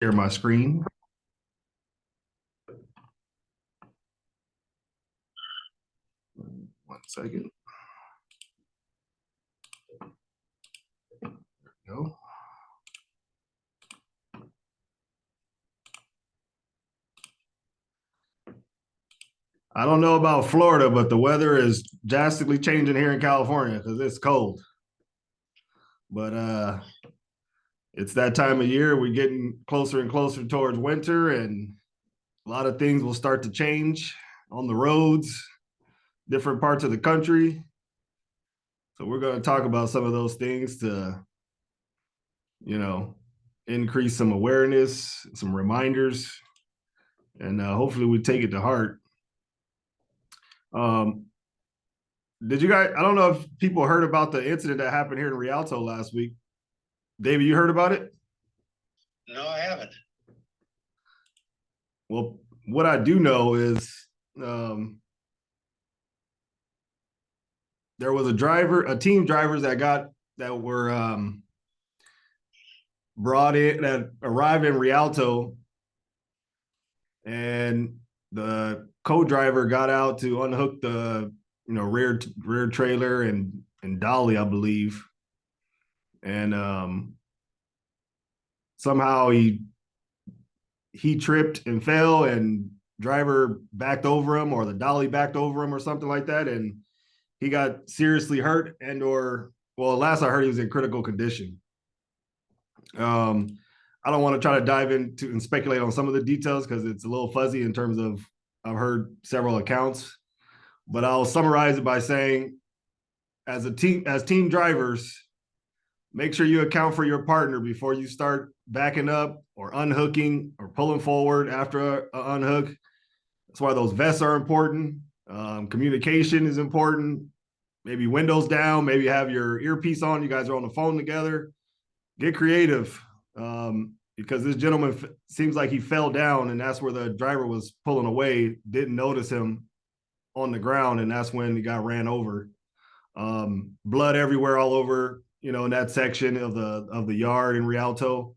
share my screen. 1 second. There we go. I don't know about Florida, but the weather is drastically changing here in California because it's cold. But it's that time of year. We're getting closer and closer towards winter, and a lot of things will start to change on the roads, different parts of the country. So we're going to talk about some of those things to, you know, increase some awareness, some reminders, and hopefully we take it to heart. Um, did you guys? I don't know if people heard about the incident that happened here in Rialto last week. David, you heard about it? No, I haven't. Well, what I do know is um, there was a team drivers that were brought in that arrived in Rialto, and the co-driver got out to unhook the rear trailer and dolly, I believe, and somehow he tripped and fell, and driver backed over him, or the dolly backed over him or something like that, and he got seriously hurt, and or well, last I heard he was in critical condition. I don't want to try to dive into and speculate on some of the details because it's a little fuzzy in terms of I've heard several accounts, but I'll summarize it by saying, as team drivers, make sure you account for your partner before you start backing up or unhooking or pulling forward after an unhook. That's why those vests are important. Communication is important. Maybe windows down, maybe have your earpiece on. You guys are on the phone together. Get creative, because this gentleman seems like he fell down, and that's where the driver was pulling away, didn't notice him on the ground, and that's when he got ran over. Blood everywhere all over, in that section of the yard in Rialto.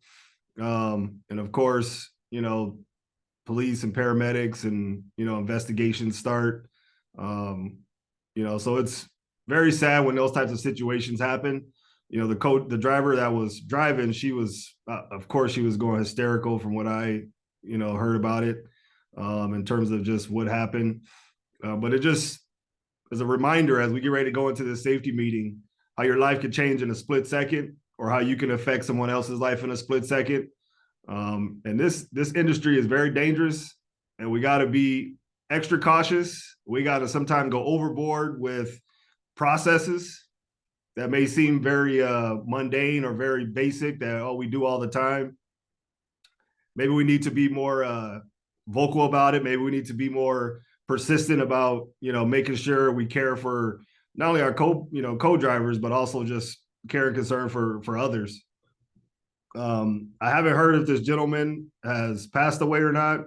And of course, police and paramedics and, investigations start. So it's very sad when those types of situations happen. The driver that was driving, she was, of course, she was going hysterical from what I, heard about it, in terms of just what happened. But it just is a reminder as we get ready to go into this safety meeting, how your life could change in a split second, or how you can affect someone else's life in a split second. And this industry is very dangerous, and we got to be extra cautious. We got to sometimes go overboard with processes that may seem very mundane or very basic that we do all the time. Maybe we need to be more vocal about it. Maybe we need to be more persistent about making sure we care for not only our co-drivers, but also just care and concern for others. I haven't heard if this gentleman has passed away or not,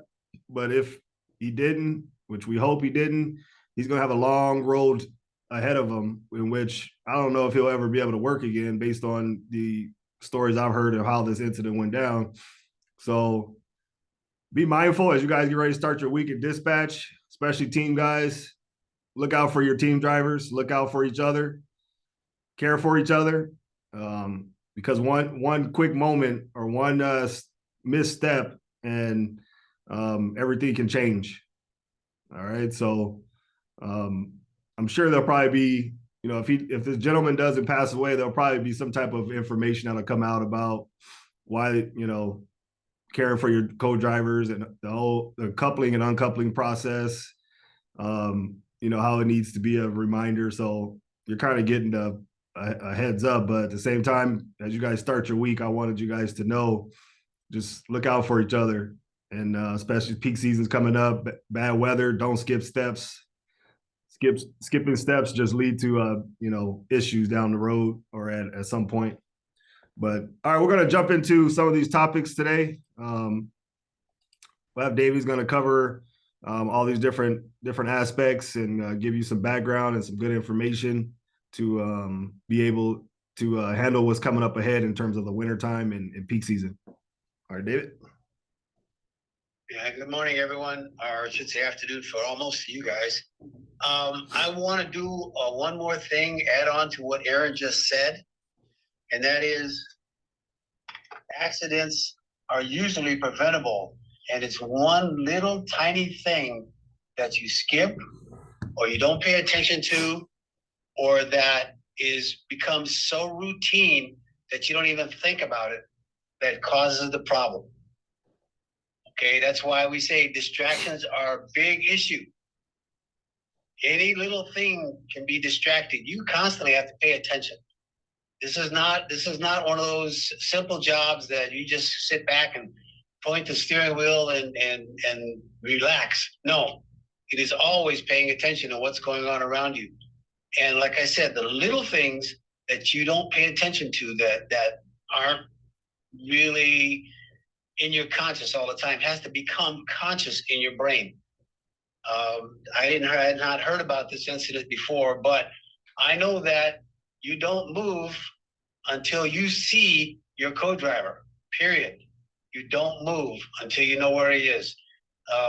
but if he didn't, which we hope he didn't, he's going to have a long road ahead of him, in which I don't know if he'll ever be able to work again based on the stories I've heard of how this incident went down. So be mindful as you guys get ready to start your week at dispatch, especially team guys. Look out for your team drivers, look out for each other, care for each other. Because one quick moment or one misstep, and everything can change. All right. So I'm sure there'll probably be, if this gentleman doesn't pass away, there'll probably be some type of information that'll come out about why, caring for your co-drivers and the coupling and uncoupling process, how it needs to be a reminder. So you're kind of getting a heads up, but at the same time, as you guys start your week, I wanted you guys to know, just look out for each other. And especially peak season's coming up, bad weather, don't skip steps. Skipping steps just lead to issues down the road or at some point. But all right, we're going to jump into some of these topics today. We'll have Davey's going to cover all these different aspects and give you some background and some good information to be able to handle what's coming up ahead in terms of the wintertime and peak season. All right, David. Good morning, everyone, or I should say afternoon for almost you guys. I want to do one more thing, add on to what Aaron just said, and that is accidents are usually preventable, and it's one little tiny thing that you skip or you don't pay attention to, or that is becomes so routine that you don't even think about it, that causes the problem. Okay, that's why we say distractions are a big issue. Any little thing can be distracting. You constantly have to pay attention. This is not one of those simple jobs that you just sit back and point the steering wheel and relax. No, it is always paying attention to what's going on around you. And like I said, the little things that you don't pay attention to that aren't really in your conscious all the time has to become conscious in your brain. I had not heard about this incident before, but I know that you don't move until you see your co-driver, period. You don't move until you know where he is.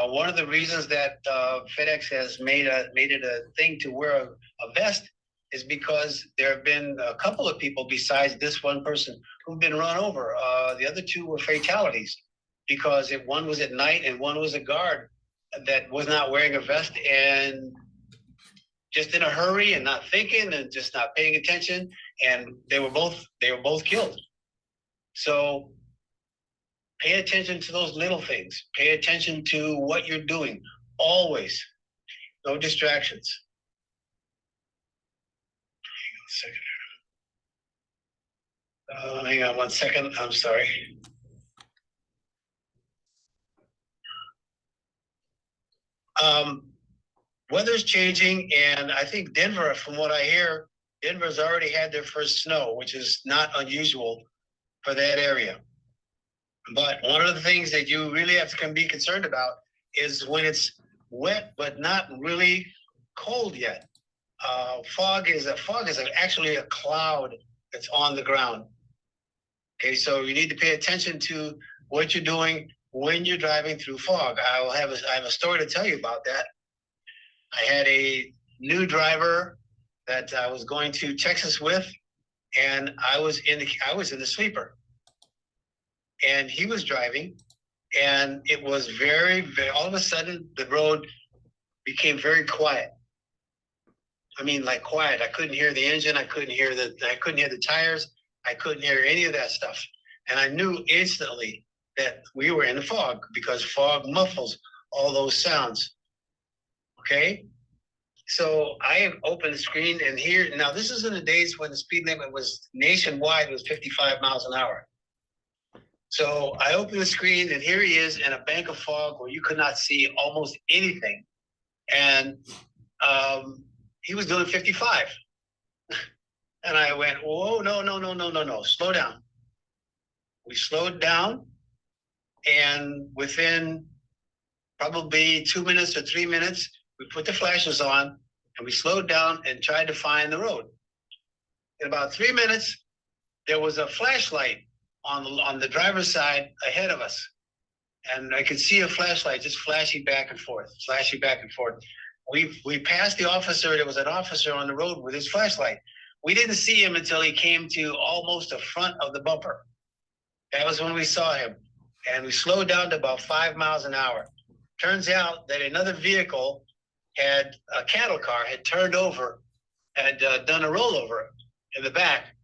One of the reasons that FedEx has made it a thing to wear a vest is because there have been a couple of people besides this one person who've been run over. The other two were fatalities because one was at night and one was a guard that was not wearing a vest and just in a hurry and not thinking and just not paying attention, and they were both killed. So pay attention to those little things. Pay attention to what you're doing. Always. No distractions. Hang on one second. I'm sorry. Weather's changing, and I think Denver, from what I hear, Denver's already had their first snow, which is not unusual for that area. But one of the things that you really can be concerned about is when it's wet but not really cold yet. Fog is actually a cloud that's on the ground. Okay, so you need to pay attention to what you're doing when you're driving through fog. I have a story to tell you about that. I had a new driver that I was going to Texas with, and I was in the sleeper, and he was driving, and it was very, very, all of a sudden the road became very quiet. I mean, like quiet. I couldn't hear the engine. I couldn't hear the tires. I couldn't hear any of that stuff. And I knew instantly that we were in the fog because fog muffles all those sounds. Okay? So I opened the screen and here, now this is in the days when the speed limit was nationwide, was 55 miles an hour. So I opened the screen and here he is in a bank of fog where you could not see almost anything. And he was doing 55. And I went, whoa, no, slow down. We slowed down, and within probably 2 minutes or 3 minutes, we put the flashes on and we slowed down and tried to find the road. In about 3 minutes, there was a flashlight on the driver's side ahead of us. And I could see a flashlight just flashing back and forth. We passed the officer. There was an officer on the road with his flashlight. We didn't see him until he came to almost the front of the bumper. That was when we saw him. And we slowed down to about 5 miles an hour. Turns out that another vehicle a cattle car had turned over, had done a rollover in the back.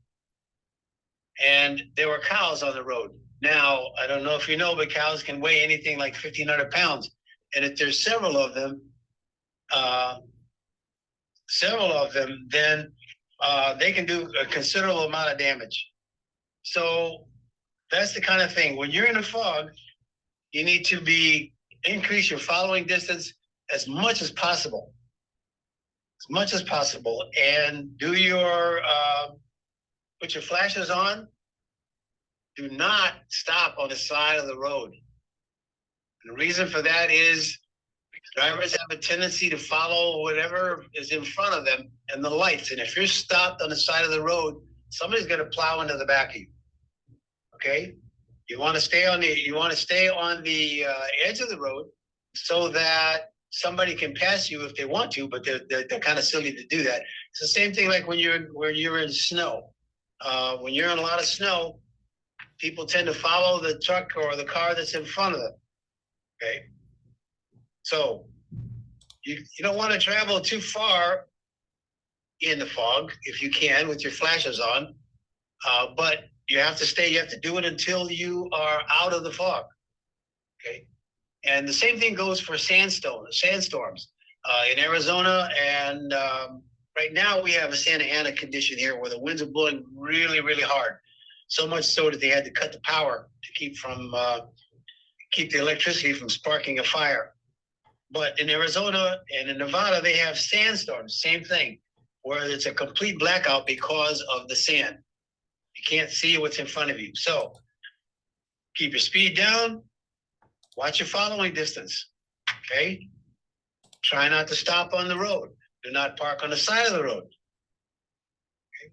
And there were cows on the road. Now, I don't know if you know, but cows can weigh anything like 1,500 pounds. And if there's several of them, then they can do a considerable amount of damage. So that's the kind of thing. When you're in a fog, you need to increase your following distance as much as possible. And put your flashes on. Do not stop on the side of the road. And the reason for that is drivers have a tendency to follow whatever is in front of them and the lights. And if you're stopped on the side of the road, somebody's going to plow into the back of you. Okay? You want to stay on the edge of the road so that somebody can pass you if they want to, but they're kind of silly to do that. It's the same thing like when you're in snow. When you're in a lot of snow, people tend to follow the truck or the car that's in front of them. Okay, so you don't want to travel too far in the fog if you can with your flashes on, but you have to stay. You have to do it until you are out of the fog. Okay, and the same thing goes for sandstorms in Arizona, and right now we have a Santa Ana condition here where the winds are blowing really, really hard. So much so that they had to cut the power to keep the electricity from sparking a fire. But in Arizona and in Nevada, they have sandstorms, same thing, where it's a complete blackout because of the sand. You can't see what's in front of you. So keep your speed down, watch your following distance, okay? Try not to stop on the road. Do not park on the side of the road. Okay?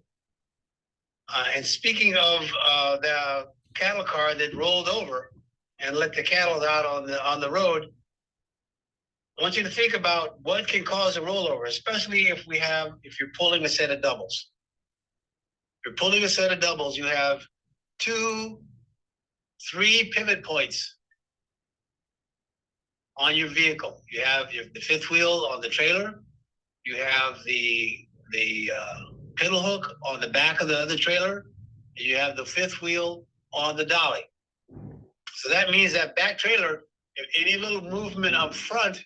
And speaking of the cattle car that rolled over and let the cattle out on the road, I want you to think about what can cause a rollover, especially if you're pulling a set of doubles. If you're pulling a set of doubles, you have 2, 3 pivot points on your vehicle. You have the fifth wheel on the trailer. You have the pedal hook on the back of the other trailer. And you have the fifth wheel on the dolly. So that means that back trailer, if any little movement up front,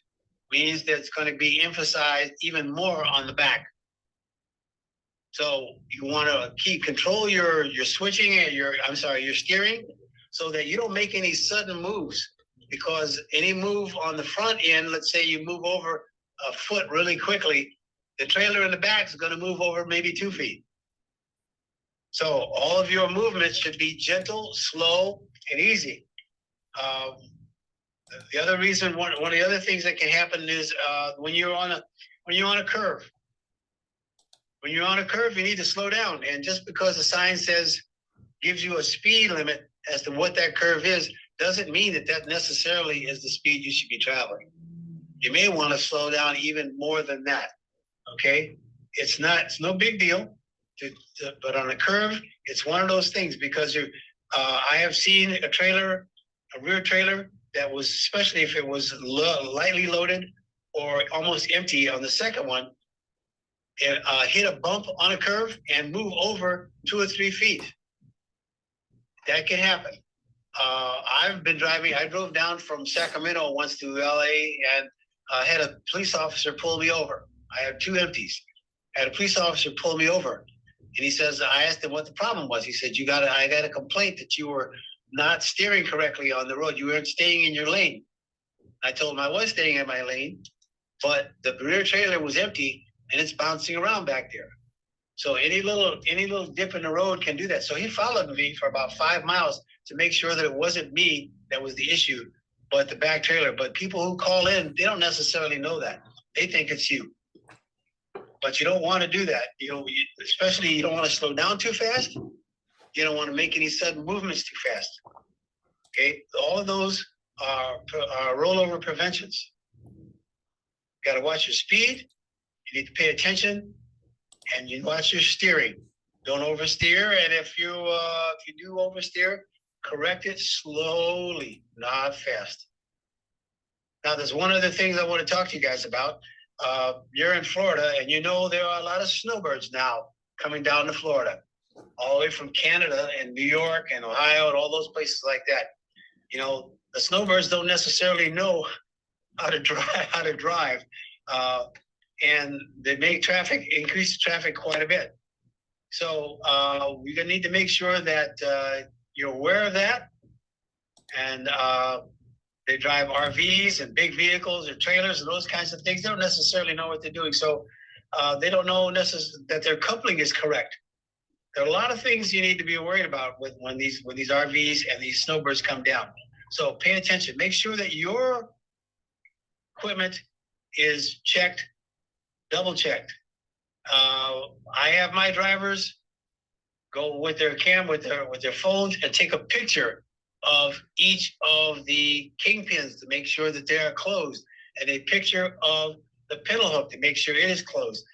means that it's going to be emphasized even more on the back. So you want to control your switching and your steering so that you don't make any sudden moves, because any move on the front end, let's say you move over a foot really quickly, the trailer in the back is going to move over maybe 2 feet. So all of your movements should be gentle, slow, and easy. The other reason, one of the other things that can happen is when you're on a curve. When you're on a curve, you need to slow down. And just because the sign gives you a speed limit as to what that curve is, doesn't mean that necessarily is the speed you should be traveling. You may want to slow down even more than that. Okay, it's no big deal, but on a curve, it's one of those things, because I have seen a rear trailer that was, especially if it was lightly loaded or almost empty on the second one, it hit a bump on a curve and move over 2 or 3 feet. That can happen. I've been driving. I drove down from Sacramento once to LA and had a police officer pull me over. I had 2 empties. I had a police officer pull me over. And he says, I asked him what the problem was. He said, I got a complaint that you were not steering correctly on the road. You weren't staying in your lane. I told him I was staying in my lane, but the rear trailer was empty and it's bouncing around back there. So any little dip in the road can do that. So he followed me for about 5 miles to make sure that it wasn't me that was the issue, but the back trailer. But people who call in, they don't necessarily know that. They think it's you. But you don't want to do that. Especially you don't want to slow down too fast. You don't want to make any sudden movements too fast. Okay, all of those are rollover preventions. You got to watch your speed. You need to pay attention, and you watch your steering. Don't oversteer, and if you do oversteer, correct it slowly, not fast. Now, there's one other thing I want to talk to you guys about. You're in Florida, and there are a lot of snowbirds now coming down to Florida, all the way from Canada and New York and Ohio and all those places like that. The snowbirds don't necessarily know how to drive, and they make increase traffic quite a bit. So we're gonna need to make sure that you're aware of that. And they drive RVs and big vehicles or trailers and those kinds of things. They don't necessarily know what they're doing, so they don't know necessarily that their coupling is correct. There are a lot of things you need to be worried about when these RVs and these snowbirds come down. So pay attention. Make sure that your equipment is checked, double checked. I have my drivers go with their with their phones and take a picture of each of the kingpins to make sure that they are closed, and a picture of the pintle hook to make sure it is closed.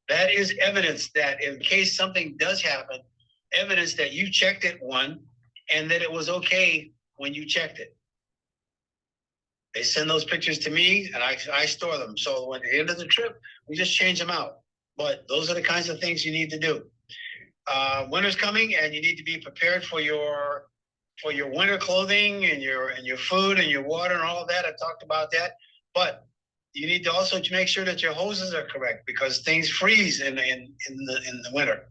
That is evidence that in case something does happen, evidence that you checked it, one, and that it was okay when you checked it. They send those pictures to me, and I store them. So when at the end of the trip, we just change them out. But those are the kinds of things you need to do. Winter's coming, and you need to be prepared for your winter clothing and your food and your water and all of that. I talked about that, but you need to also make sure that your hoses are correct, because things freeze in the winter.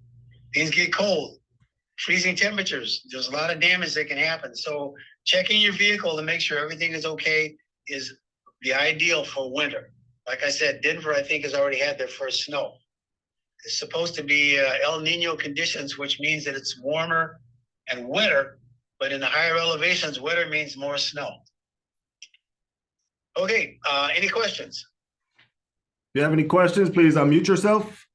Things get cold, freezing temperatures. There's a lot of damage that can happen. So checking your vehicle to make sure everything is okay is the ideal for winter. Like I said, Denver, I think, has already had their first snow. It's supposed to be El Nino conditions, which means that it's warmer and wetter, but in the higher elevations, wetter means more snow. Okay, any questions? If you have any questions, please unmute yourself.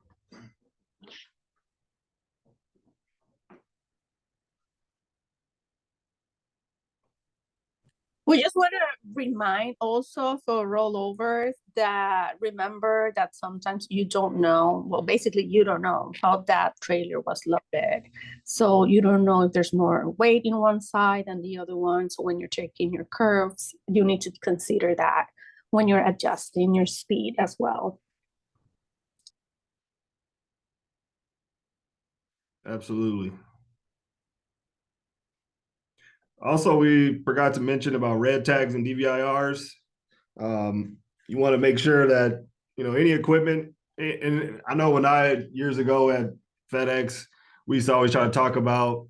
We just want to remind also for rollovers that remember that sometimes you don't know, well, basically you don't know how that trailer was loaded. So you don't know if there's more weight in one side than the other one. So when you're checking your curves, you need to consider that when you're adjusting your speed as well. Absolutely. Also, we forgot to mention about red tags and DVIRs. You want to make sure that, any equipment, and I know when years ago at FedEx, we used to always try to talk about,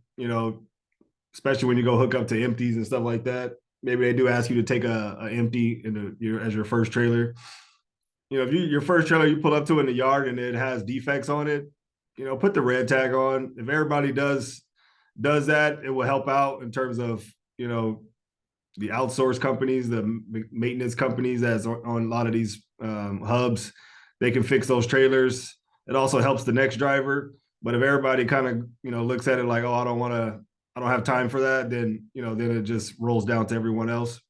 especially when you go hook up to empties and stuff like that. Maybe they do ask you to take a empty as your first trailer. If your first trailer you pull up to in the yard and it has defects on it, put the red tag on. If everybody does that, it will help out in terms of, the outsource companies, the maintenance companies that's on a lot of these hubs. They can fix those trailers. It also helps the next driver. But if everybody kind of, looks at it like, oh, I don't have time for that, then, then it just rolls down to everyone else.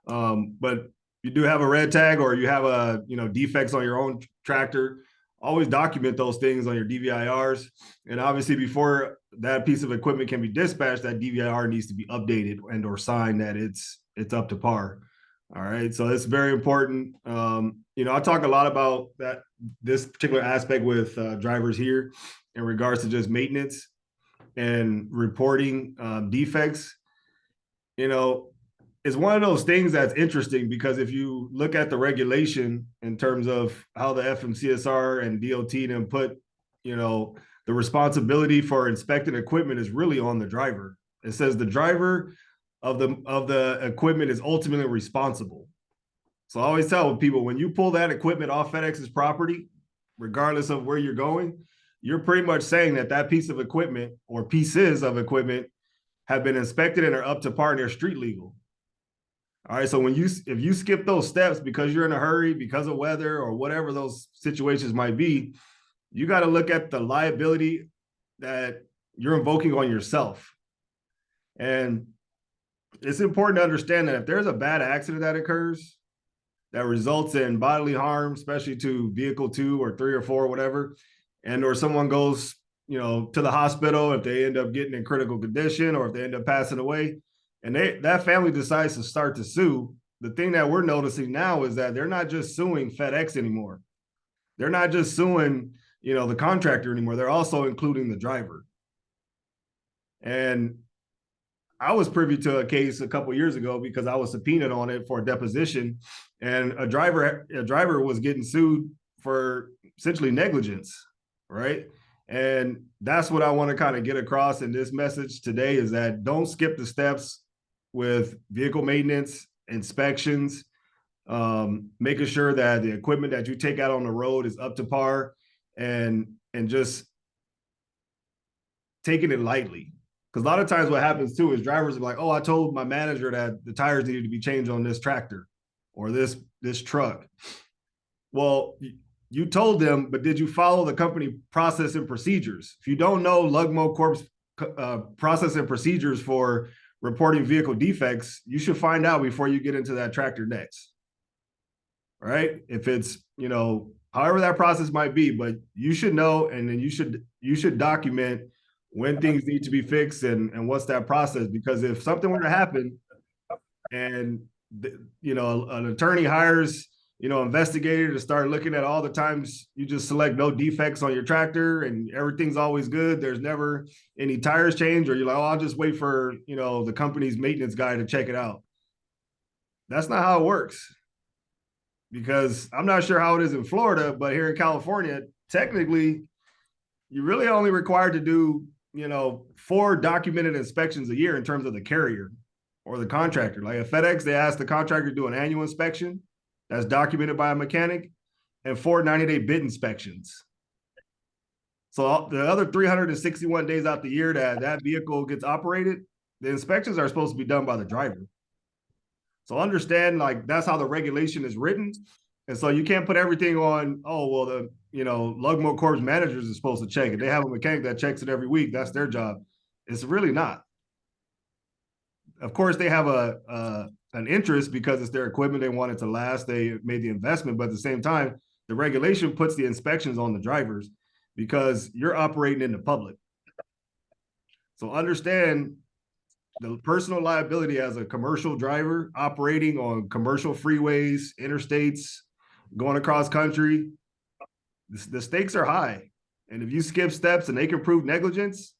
But you do have a red tag or you have defects on your own tractor, always document those things on your DVIRs. And obviously before that piece of equipment can be dispatched, that DVIR needs to be updated and or signed that it's up to par. All right. So it's very important. I talk a lot about this particular aspect with drivers here in regards to just maintenance and reporting defects. It's one of those things that's interesting because if you look at the regulation in terms of how the FMCSR and DOT then put, the responsibility for inspecting equipment is really on the driver. It says the driver of the equipment is ultimately responsible. So I always tell people, when you pull that equipment off FedEx's property, regardless of where you're going, you're pretty much saying that piece of equipment or pieces of equipment have been inspected and are up to par and they're street legal. All right. So if you skip those steps because you're in a hurry, because of weather or whatever those situations might be, you got to look at the liability that you're invoking on yourself. And it's important to understand that if there's a bad accident that occurs that results in bodily harm, especially to vehicle 2 or 3 or 4, or whatever, and or someone goes, to the hospital, if they end up getting in critical condition or if they end up passing away, and that family decides to start to sue, the thing that we're noticing now is that they're not just suing FedEx anymore. They're not just suing, the contractor anymore. They're also including the driver. And I was privy to a case a couple of years ago because I was subpoenaed on it for a deposition, and a driver was getting sued for essentially negligence, right? And that's what I want to kind of get across in this message today is that don't skip the steps with vehicle maintenance, inspections, making sure that the equipment that you take out on the road is up to par, and just taking it lightly. Because a lot of times what happens too is drivers are like, oh, I told my manager that the tires needed to be changed on this tractor or this truck. Well, you told them, but did you follow the company process and procedures? If you don't know Lugmo Corp's process and procedures for reporting vehicle defects, you should find out before you get into that tractor next. Right? If it's, however that process might be, but you should know, and then you should document when things need to be fixed and what's that process. Because if something were to happen and an attorney hires investigator to start looking at all the times you just select no defects on your tractor and everything's always good, there's never any tires changed, or you're like, oh, I'll just wait for the company's maintenance guy to check it out. That's not how it works. Because I'm not sure how it is in Florida, but here in California, technically, you're really only required to do, 4 documented inspections a year in terms of the carrier or the contractor. Like at FedEx, they ask the contractor to do an annual inspection that's documented by a mechanic and 4 90-day bid inspections. So the other 361 days out the year that vehicle gets operated, the inspections are supposed to be done by the driver. So understand, like, that's how the regulation is written. And so you can't put everything on, oh, well, the, Lugmo Corp's managers are supposed to check it. They have a mechanic that checks it every week. That's their job. It's really not. Of course, they have an interest because it's their equipment. They want it to last. They made the investment. But at the same time, the regulation puts the inspections on the drivers because you're operating in the public. So understand the personal liability as a commercial driver operating on commercial freeways, interstates, going across country. The stakes are high. And if you skip steps and they can prove negligence,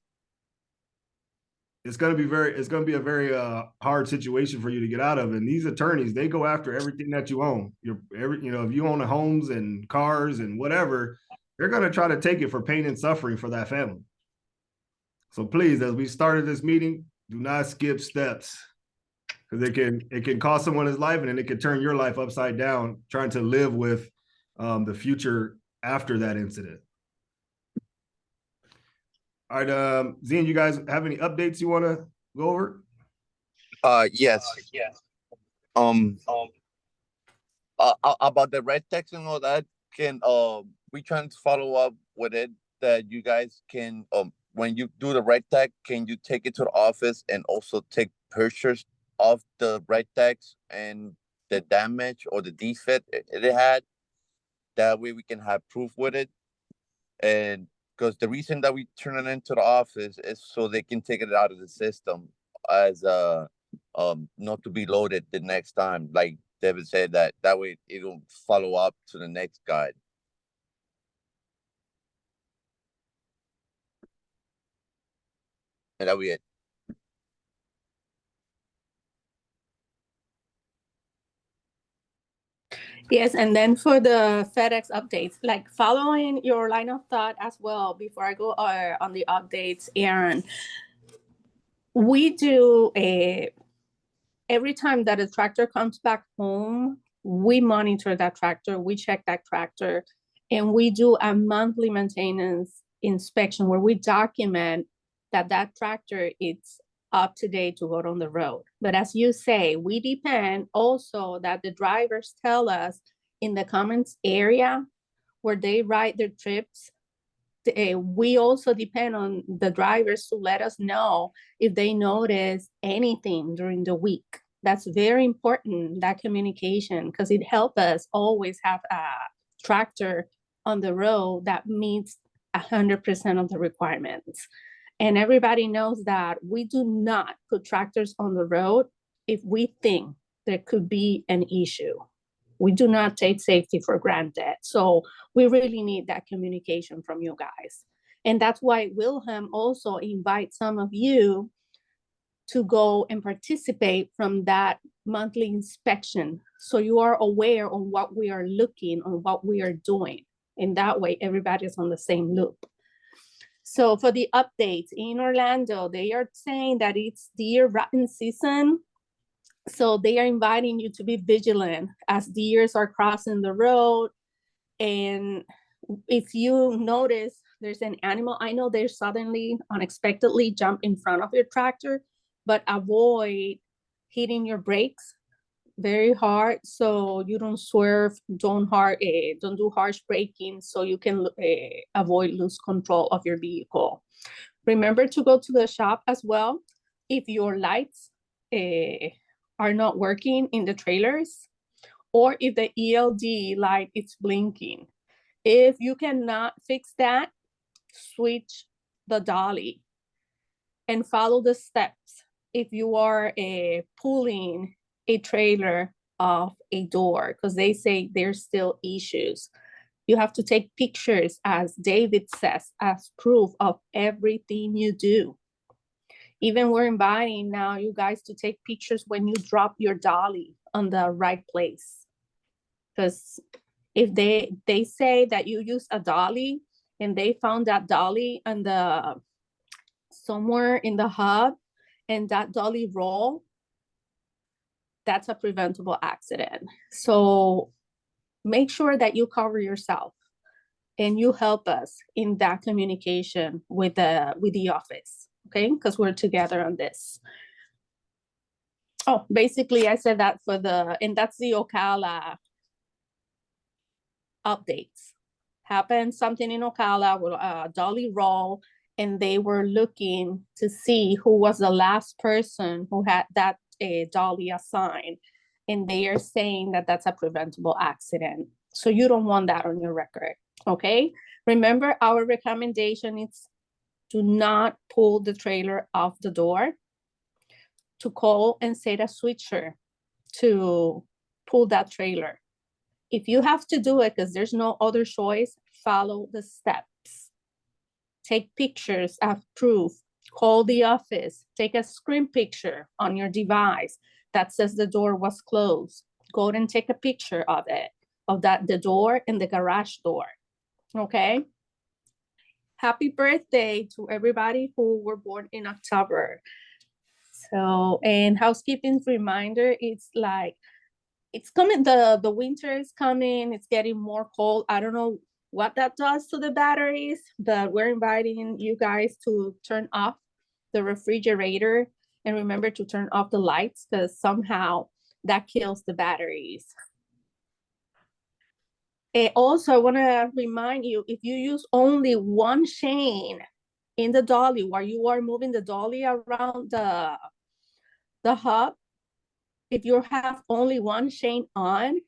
it's going to be a very hard situation for you to get out of. And these attorneys, they go after everything that you own. If you own homes and cars and whatever, they're going to try to take it for pain and suffering for that family. So please, as we started this meeting, do not skip steps, because it can cost someone his life, and then it can turn your life upside down trying to live with the future after that incident. All right, Zian, you guys have any updates you want to go over? Yes. About the red text and all that, can we trying to follow up with it, that you guys can when you do the red tag, can you take it to the office and also take pictures of the red tags and the damage or the defect it had? That way we can have proof with it. And because the reason that we turn it into the office is so they can take it out of the system as not to be loaded the next time. Like David said, that way it'll follow up to the next guide. And that'll be it. Yes, and then for the FedEx updates, like following your line of thought as well, before I go on the updates, Aaron, we do every time that a tractor comes back home, we monitor that tractor, we check that tractor, and we do a monthly maintenance inspection where we document that tractor is up to date to go on the road. But as you say, we depend also that the drivers tell us in the comments area where they write their trips. We also depend on the drivers to let us know if they notice anything during the week. That's very important, that communication, because it helps us always have a tractor on the road that meets 100% of the requirements. And everybody knows that we do not put tractors on the road if we think there could be an issue. We do not take safety for granted. So we really need that communication from you guys. And that's why Wilhelm also invites some of you to go and participate from that monthly inspection. So you are aware of what we are looking, on what we are doing. And that way everybody's on the same loop. So for the updates in Orlando, they are saying that it's deer rutting season. So they are inviting you to be vigilant as deers are crossing the road. And if you notice there's an animal, I know they suddenly, unexpectedly jump in front of your tractor, but avoid hitting your brakes very hard so you don't swerve, don't do harsh braking so you can avoid lose control of your vehicle. Remember to go to the shop as well if your lights are not working in the trailers, or if the ELD light is blinking. If you cannot fix that, switch the dolly and follow the steps. If you are pulling a trailer off a door, because they say there's still issues, you have to take pictures, as David says, as proof of everything you do. Even we're inviting now you guys to take pictures when you drop your dolly on the right place. Because if they say that you use a dolly and they found that dolly on the somewhere in the hub and that dolly roll, that's a preventable accident. So make sure that you cover yourself and you help us in that communication with the office, okay? Because we're together on this. Oh, basically I said that and that's the Ocala updates. Happened something in Ocala with a dolly roll, and they were looking to see who was the last person who had that dolly assigned, and they are saying that that's a preventable accident. So you don't want that on your record, okay? Remember, our recommendation is do not pull the trailer off the door, to call and set a switcher to pull that trailer. If you have to do it because there's no other choice, follow the steps. Take pictures as proof. Call the office. Take a screen picture on your device that says the door was closed. Go and take a picture of it, of the door and the garage door, okay? Happy birthday to everybody who were born in October. So, and housekeeping reminder, it's like, it's coming, the winter is coming, it's getting more cold. I don't know what that does to the batteries, but we're inviting you guys to turn off the refrigerator and remember to turn off the lights, because somehow that kills the batteries. And also, I want to remind you, if you use only one chain in the dolly while you are moving the dolly around the hub, if you have only one chain on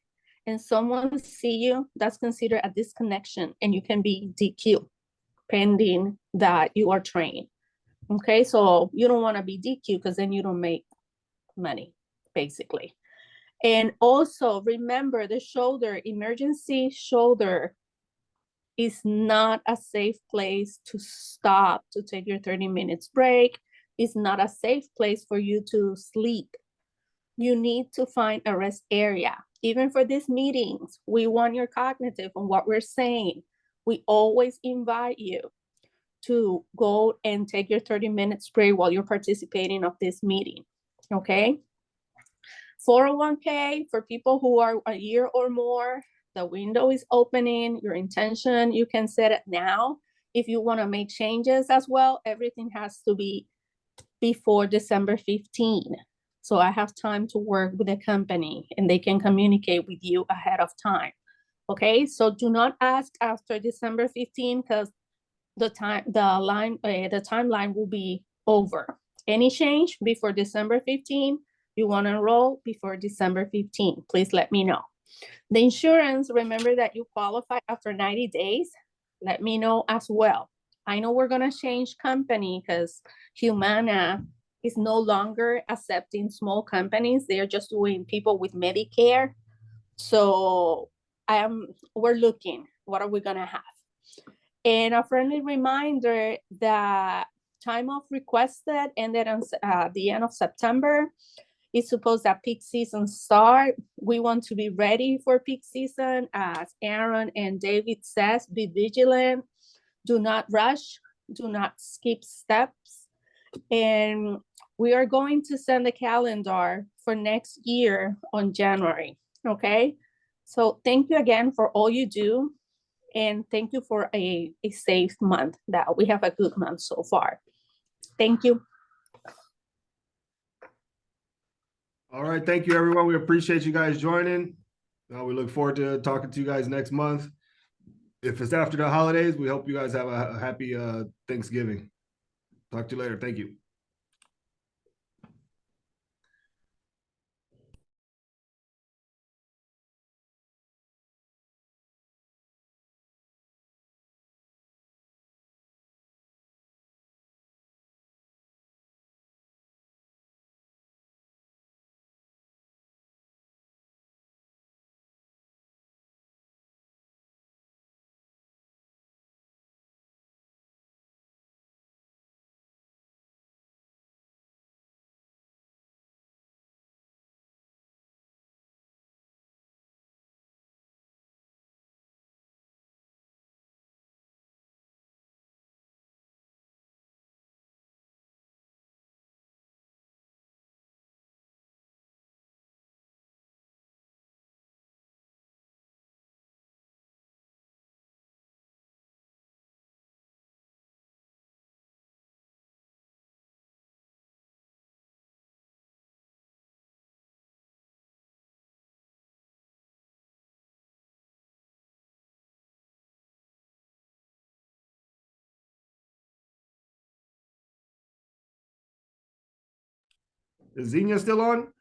and someone see you, that's considered a disconnection and you can be DQ pending that you are trained. Okay, so you don't want to be DQ because then you don't make money, basically. And also remember, the shoulder, emergency shoulder, is not a safe place to stop to take your 30 minutes break. It's not a safe place for you to sleep. You need to find a rest area. Even for these meetings, we want your cognitive on what we're saying. We always invite you to go and take your 30 minutes break while you're participating of this meeting, okay? 401k for people who are a year or more, the window is opening. Your intention, you can set it now. If you want to make changes as well, everything has to be before December 15. So I have time to work with the company and they can communicate with you ahead of time. Okay, so do not ask after December 15 because the timeline will be over. Any change before December 15, you want to enroll before December 15, please let me know. The insurance, remember that you qualify after 90 days. Let me know as well. I know we're going to change company because Humana is no longer accepting small companies. They are just doing people with Medicare. So we're looking, what are we going to have? And a friendly reminder that time off requested ended on the end of September. It's supposed that peak season start. We want to be ready for peak season. As Aaron and David says, be vigilant. Do not rush. Do not skip steps. And we are going to send the calendar for next year on January, okay? So thank you again for all you do. And thank you for a safe month, that we have a good month so far. Thank you. All right. Thank you, everyone. We appreciate you guys joining. We look forward to talking to you guys next month. If it's after the holidays, we hope you guys have a happy Thanksgiving. Talk to you later. Thank you. Is Xenia still on?